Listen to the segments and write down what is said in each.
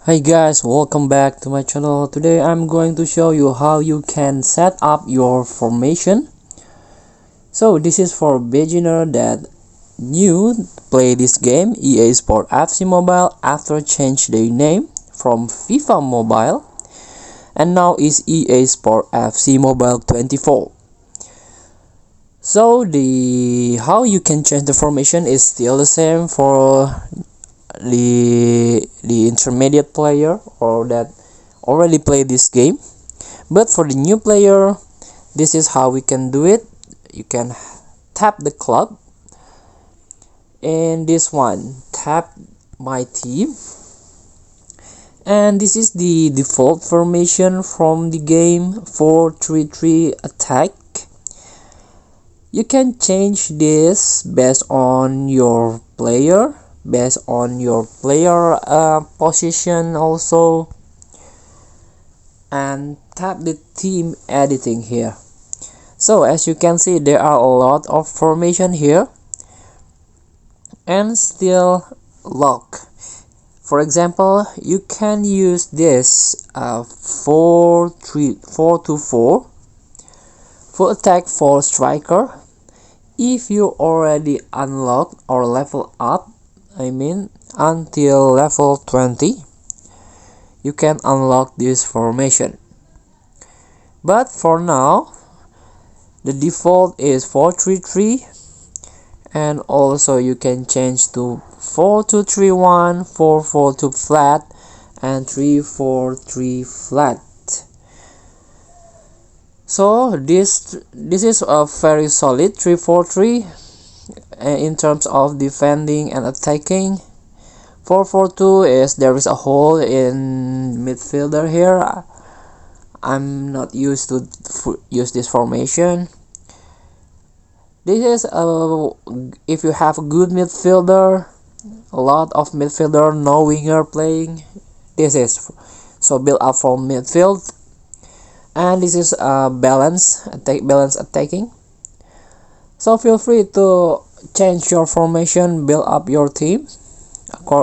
Hey guys, welcome back to my channel. Today I'm going to show you how you can set up your formation. So this is for beginner that new play this game, EA Sport FC Mobile, after change their name from FIFA Mobile and now is EA Sport FC Mobile 24. So the how you can change the formation is still the same for the intermediate player or that already played this game, but for the new player, this is how we can do it. You can tap the club, and this one tap my team, and this is the default formation from the game, 4-3-3 attack. You can change this based on your player, position also, and tap the team editing here. So as you can see, there are a lot of formation here and still lock. For example, you can use this 4-2-4 full attack for striker. If you already unlocked or level up, until level 20, you can unlock this formation. But for now, the default is 4-3-3, and also you can change to 4-2-3-1, 4-4-2 flat, and 3-4-3 flat. So this is a very solid 3-4-3 in terms of defending and attacking. 4-4-2 is there is a hole in midfielder here. I'm not used to use this formation. This is if you have a good midfielder, a lot of midfielder, no winger playing. This is so build up from midfield. And this is balance attacking. So feel free to change your formation, build up your team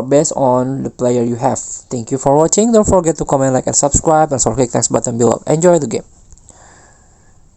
based on the player you have. Thank you for watching. Don't forget to comment, like, and subscribe, and also click next button below. Enjoy the game.